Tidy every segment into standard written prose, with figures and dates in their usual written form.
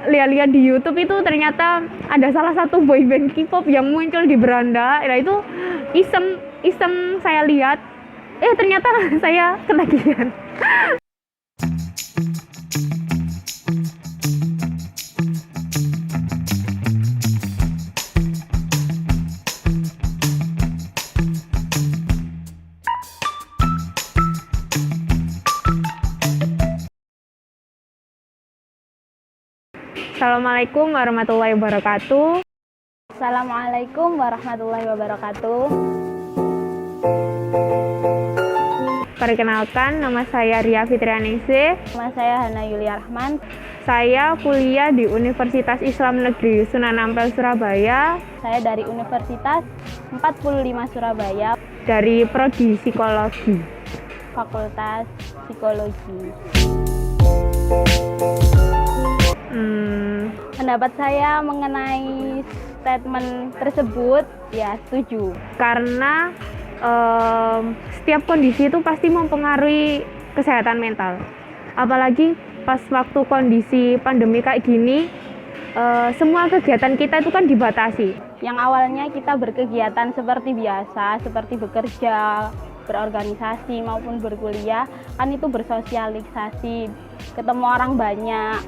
lihat-lihat di YouTube itu ternyata ada salah satu boyband K-pop yang muncul di beranda. Nah itu iseng saya lihat, ternyata saya ketagihan. Assalamualaikum warahmatullahi wabarakatuh. Assalamualaikum warahmatullahi wabarakatuh. Perkenalkan, nama saya Ria Fitrianese. Nama saya Hana Yulia Rahman. Saya kuliah di Universitas Islam Negeri Sunan Ampel, Surabaya. Saya dari Universitas 45 Surabaya, Dari Prodi Psikologi. Fakultas Psikologi. Pendapat saya mengenai statement tersebut, ya setuju. Karena setiap kondisi itu pasti mempengaruhi kesehatan mental. Apalagi pas waktu kondisi pandemi kayak gini, semua kegiatan kita itu kan dibatasi. Yang awalnya kita berkegiatan seperti biasa, seperti bekerja, berorganisasi maupun berkuliah, kan itu bersosialisasi, ketemu orang banyak.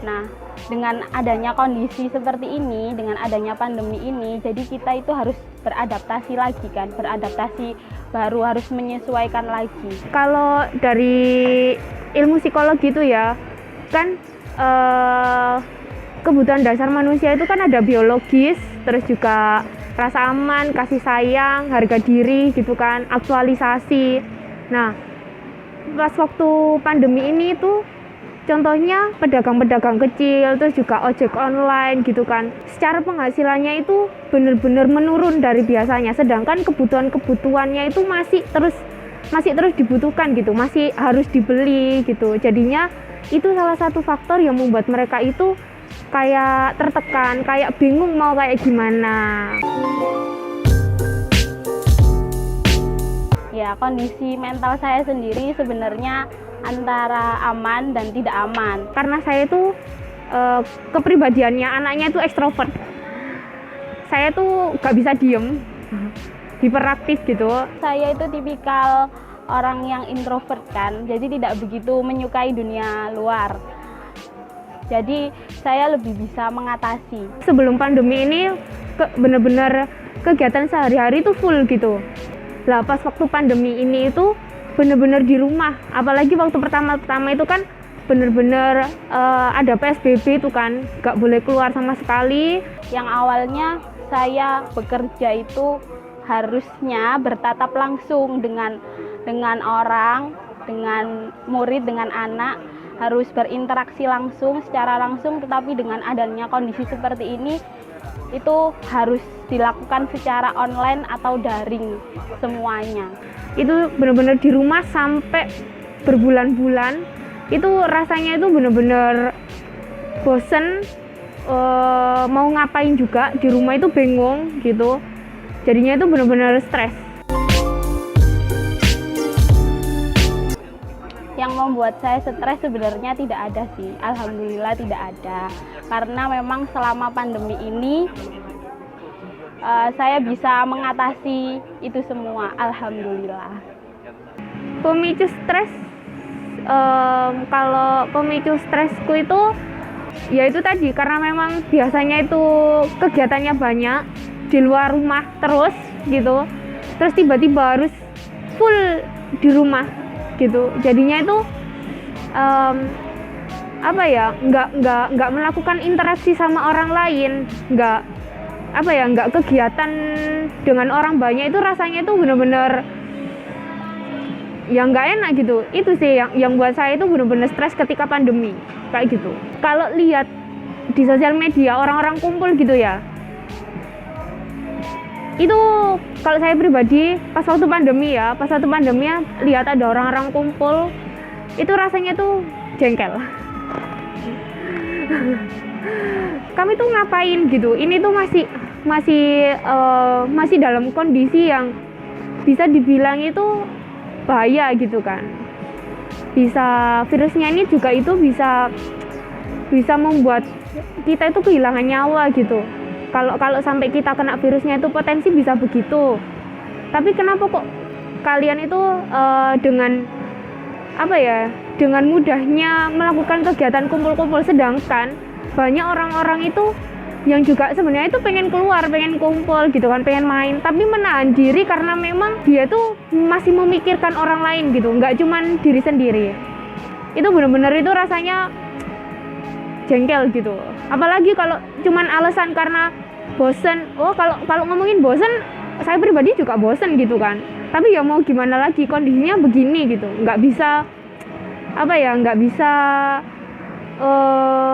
Nah, dengan adanya kondisi seperti ini, dengan adanya pandemi ini, jadi kita itu harus beradaptasi lagi kan, beradaptasi baru, harus menyesuaikan lagi. Kalau dari ilmu psikologi itu ya, kan kebutuhan dasar manusia itu kan ada biologis, terus juga rasa aman, kasih sayang, harga diri gitu kan, aktualisasi. Nah, pas waktu pandemi ini itu contohnya pedagang-pedagang kecil, terus juga ojek online gitu kan. Secara penghasilannya itu benar-benar menurun dari biasanya, sedangkan kebutuhan-kebutuhannya itu masih terus dibutuhkan gitu, masih harus dibeli gitu. Jadinya itu salah satu faktor yang membuat mereka itu kayak tertekan, kayak bingung mau kayak gimana. Ya, kondisi mental saya sendiri sebenarnya antara aman dan tidak aman. Karena saya itu kepribadiannya anaknya itu ekstrovert. Saya tuh gak bisa diem, hiperaktif gitu. Saya itu tipikal orang yang introvert kan, jadi tidak begitu menyukai dunia luar. Jadi saya lebih bisa mengatasi. Sebelum pandemi ini bener-bener kegiatan sehari-hari itu full gitu. Lah pas waktu pandemi ini itu bener-bener di rumah, apalagi waktu pertama-tama itu kan bener-bener ada PSBB itu kan, gak boleh keluar sama sekali. Yang awalnya saya bekerja itu harusnya bertatap langsung dengan orang, dengan murid, dengan anak, harus berinteraksi langsung, secara langsung, tetapi dengan adanya kondisi seperti ini, itu harus dilakukan secara online atau daring semuanya. Itu benar-benar di rumah sampai berbulan-bulan, itu rasanya itu benar-benar bosen, mau ngapain juga di rumah itu bingung gitu, jadinya itu benar-benar stres. Yang membuat saya stres sebenarnya tidak ada sih, alhamdulillah tidak ada, karena memang selama pandemi ini saya bisa mengatasi itu semua, alhamdulillah. Pemicu stres, kalau pemicu stresku itu ya itu tadi, karena memang biasanya itu kegiatannya banyak di luar rumah terus gitu, terus tiba-tiba harus full di rumah gitu, jadinya itu nggak melakukan interaksi sama orang lain, nggak kegiatan dengan orang banyak, itu rasanya itu benar-benar yang nggak enak gitu. Itu sih yang buat saya itu benar-benar stres ketika pandemi kayak gitu. Kalau lihat di sosial media orang-orang kumpul gitu ya, itu kalau saya pribadi pas waktu pandemi ya lihat ada orang-orang kumpul, itu rasanya tuh jengkel. Kami tuh ngapain gitu, ini tuh masih dalam kondisi yang bisa dibilang itu bahaya gitu kan, bisa virusnya ini juga itu bisa bisa membuat kita itu kehilangan nyawa gitu. Kalau sampai kita kena virusnya itu potensi bisa begitu. Tapi kenapa kok kalian itu dengan dengan mudahnya melakukan kegiatan kumpul-kumpul, sedangkan banyak orang-orang itu yang juga sebenarnya itu pengen keluar, pengen kumpul gitu kan, pengen main, tapi menahan diri karena memang dia tuh masih memikirkan orang lain gitu, nggak cuman diri sendiri. Itu benar-benar itu rasanya jengkel gitu. Apalagi kalau cuman alasan karena bosen. Kalau ngomongin bosen, saya pribadi juga bosen gitu kan. Tapi ya mau gimana lagi, kondisinya begini gitu, nggak bisa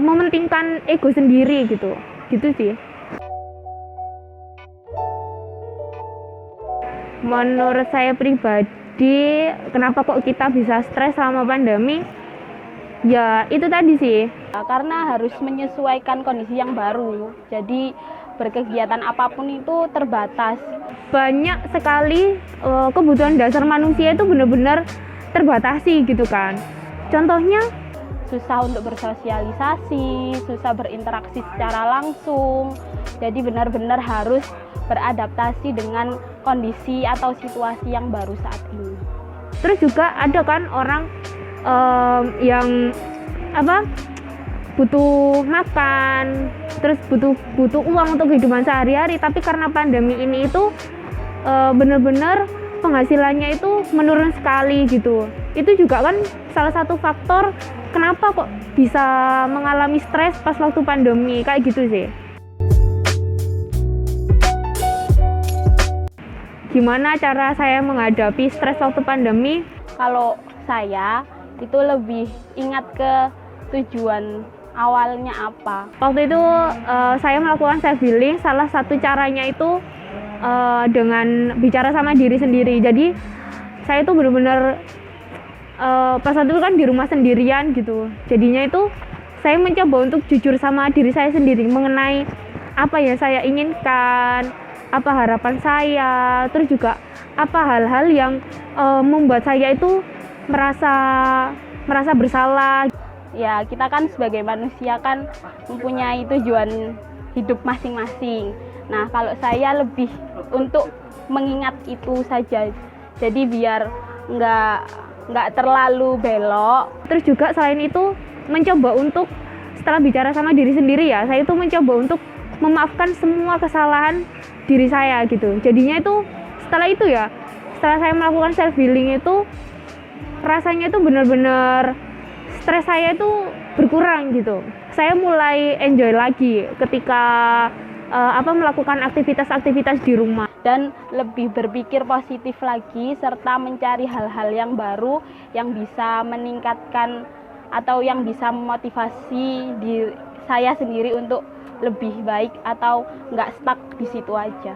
mementingkan ego sendiri gitu sih. Menurut saya pribadi, kenapa kok kita bisa stres selama pandemi? Ya itu tadi sih, karena harus menyesuaikan kondisi yang baru, jadi berkegiatan apapun itu terbatas. Banyak sekali kebutuhan dasar manusia itu benar-benar terbatasi gitu kan. Contohnya susah untuk bersosialisasi, susah berinteraksi secara langsung, jadi benar-benar harus beradaptasi dengan kondisi atau situasi yang baru saat ini. Terus juga ada kan orang yang butuh makan, terus butuh uang untuk kehidupan sehari-hari, tapi karena pandemi ini itu benar-benar penghasilannya itu menurun sekali gitu. Itu juga kan salah satu faktor kenapa kok bisa mengalami stres pas waktu pandemi kayak gitu sih. Gimana cara saya menghadapi stres waktu pandemi? Kalau saya itu lebih ingat ke tujuan awalnya apa. Waktu itu saya melakukan self healing, salah satu caranya itu dengan bicara sama diri sendiri. Jadi saya itu benar-benar pas waktu itu kan di rumah sendirian gitu. Jadinya itu saya mencoba untuk jujur sama diri saya sendiri mengenai apa yang saya inginkan, apa harapan saya, terus juga apa hal-hal yang membuat saya itu merasa bersalah. Ya, kita kan sebagai manusia kan mempunyai tujuan hidup masing-masing. Nah, kalau saya lebih untuk mengingat itu saja. Jadi biar nggak terlalu belok. Terus juga selain itu mencoba untuk setelah bicara sama diri sendiri ya, saya itu mencoba untuk memaafkan semua kesalahan diri saya gitu. Jadinya itu setelah saya melakukan self healing itu rasanya itu benar-benar stres saya itu berkurang gitu. Saya mulai enjoy lagi ketika melakukan aktivitas-aktivitas di rumah dan lebih berpikir positif lagi serta mencari hal-hal yang baru yang bisa meningkatkan atau yang bisa memotivasi diri saya sendiri untuk lebih baik atau nggak stuck di situ aja.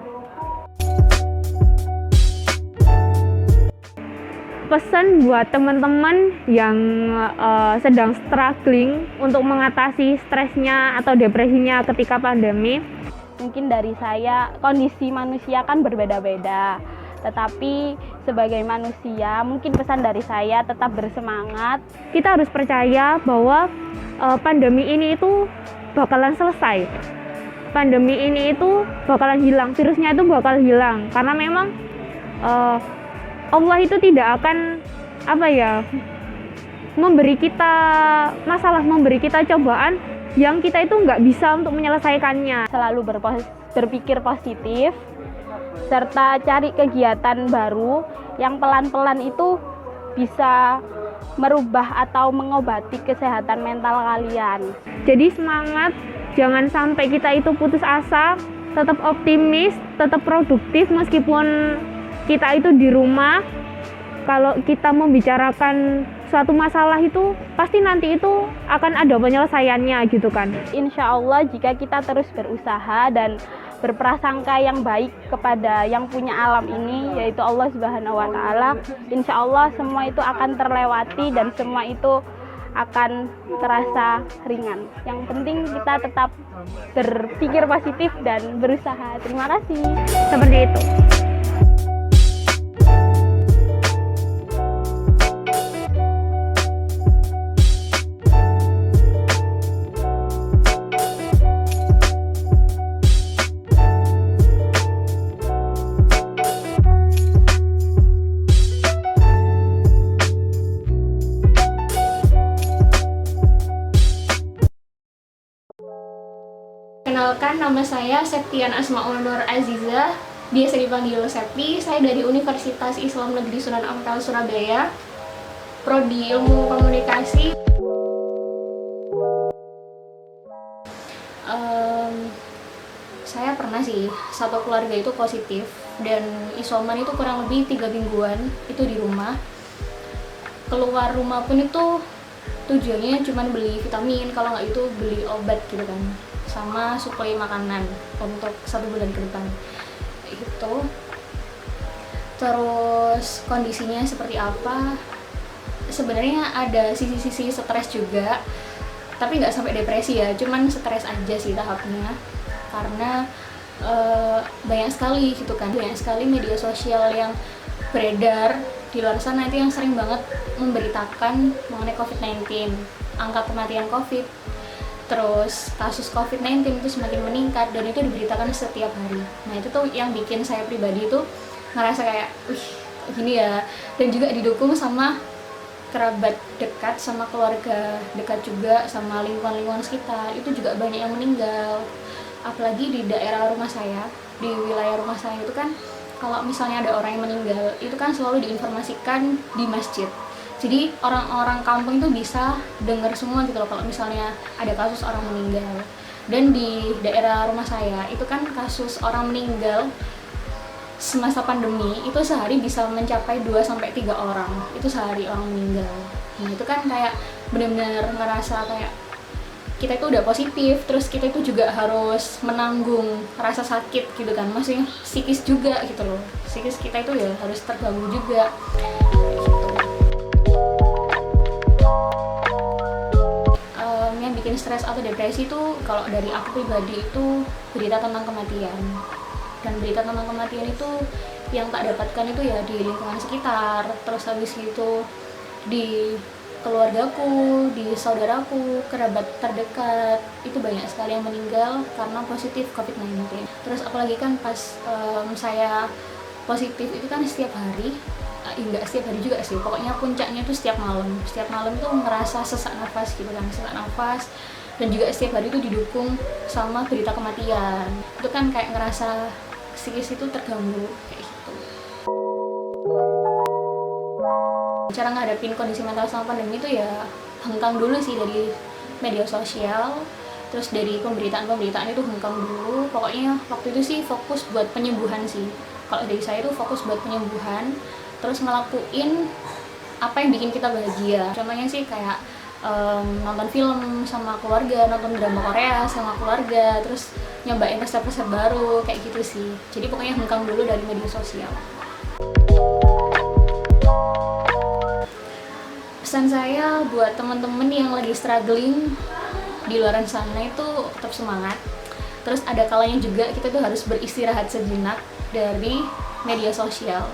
Pesan buat teman-teman yang sedang struggling untuk mengatasi stresnya atau depresinya ketika pandemi. Mungkin dari saya, kondisi manusia kan berbeda-beda. Tetapi sebagai manusia, mungkin pesan dari saya tetap bersemangat. Kita harus percaya bahwa pandemi ini itu bakalan selesai. Pandemi ini itu bakalan hilang, virusnya itu bakal hilang. Karena memang Allah itu tidak akan memberi kita masalah, memberi kita cobaan yang kita itu nggak bisa untuk menyelesaikannya. Selalu berpikir positif serta cari kegiatan baru yang pelan-pelan itu bisa merubah atau mengobati kesehatan mental kalian. Jadi semangat, jangan sampai kita itu putus asa, tetap optimis, tetap produktif meskipun kita itu di rumah. Kalau kita membicarakan suatu masalah itu pasti nanti itu akan ada penyelesaiannya gitu kan. Insya Allah jika kita terus berusaha dan berprasangka yang baik kepada yang punya alam ini, yaitu Allah Subhanahu wa Ta'ala, insya Allah semua itu akan terlewati dan semua itu akan terasa ringan. Yang penting kita tetap berpikir positif dan berusaha. Terima kasih. Seperti itu. Perkenalkan, nama saya Septian Asmaul Nur Aziza, biasa dipanggil Septi. Saya dari Universitas Islam Negeri Sunan Ampel, Surabaya, Prodi Ilmu Komunikasi. Saya pernah sih, satu keluarga itu positif, dan isoman itu kurang lebih 3 mingguan, itu di rumah. Keluar rumah pun itu tujuannya cuma beli vitamin, kalau nggak itu beli obat gitu kan, sama suplai makanan untuk 1 bulan ke depan itu. Terus kondisinya seperti apa, sebenarnya ada sisi-sisi stres juga, tapi nggak sampai depresi ya, cuman stres aja sih tahapnya, karena banyak sekali gitu kan, banyak sekali media sosial yang beredar di luar sana itu yang sering banget memberitakan mengenai COVID-19, angka kematian COVID, terus kasus COVID-19 itu semakin meningkat, dan itu diberitakan setiap hari. Nah itu tuh yang bikin saya pribadi tuh ngerasa kayak, wih gini ya, dan juga didukung sama kerabat dekat, sama keluarga dekat juga, sama lingkungan-lingkungan sekitar, itu juga banyak yang meninggal. Apalagi di daerah rumah saya, di wilayah rumah saya itu kan, kalau misalnya ada orang yang meninggal, itu kan selalu diinformasikan di masjid. Jadi orang-orang kampung itu bisa dengar semua gitu loh kalau misalnya ada kasus orang meninggal. Dan di daerah rumah saya itu kan kasus orang meninggal semasa pandemi itu sehari bisa mencapai 2-3 orang. Itu sehari orang meninggal. Nah itu kan kayak benar-benar ngerasa kayak kita itu udah positif, terus kita itu juga harus menanggung rasa sakit gitu kan, maksudnya psikis juga gitu loh, psikis kita itu ya harus terganggu juga gitu. Yang bikin stres atau depresi itu kalau dari aku pribadi itu berita tentang kematian, dan berita tentang kematian itu yang tak dapatkan itu ya di lingkungan sekitar, terus habis itu di keluargaku, di saudaraku, kerabat terdekat, itu banyak sekali yang meninggal karena positif COVID-19. Terus apalagi kan pas saya positif itu kan setiap hari, enggak setiap hari juga sih, pokoknya puncaknya itu setiap malam tuh ngerasa sesak nafas gitu kan, sesak nafas, dan juga setiap hari itu didukung sama berita kematian. Itu kan kayak ngerasa psikis itu terganggu kayak gitu. Cara ngadepin kondisi mental selama pandemi itu ya hengkang dulu sih dari media sosial, terus dari pemberitaan itu hengkang dulu. Pokoknya waktu itu sih fokus buat penyembuhan sih. Kalau dari saya itu fokus buat penyembuhan, terus ngelakuin apa yang bikin kita bahagia. Contohnya sih kayak nonton film sama keluarga, nonton drama Korea sama keluarga, terus nyobain resep-resep baru kayak gitu sih. Jadi pokoknya hengkang dulu dari media sosial. Pesan saya buat teman-teman yang lagi struggling di luar sana itu tetap semangat. Terus ada kalanya juga kita tuh harus beristirahat sejenak dari media sosial.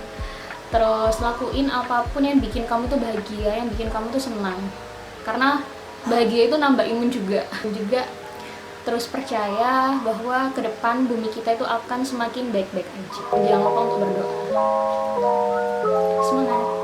Terus lakuin apapun yang bikin kamu tuh bahagia, yang bikin kamu tuh senang. Karena bahagia itu nambah imun juga. Juga terus percaya bahwa ke depan bumi kita itu akan semakin baik-baik aja. Jangan lupa untuk berdoa. Semangat.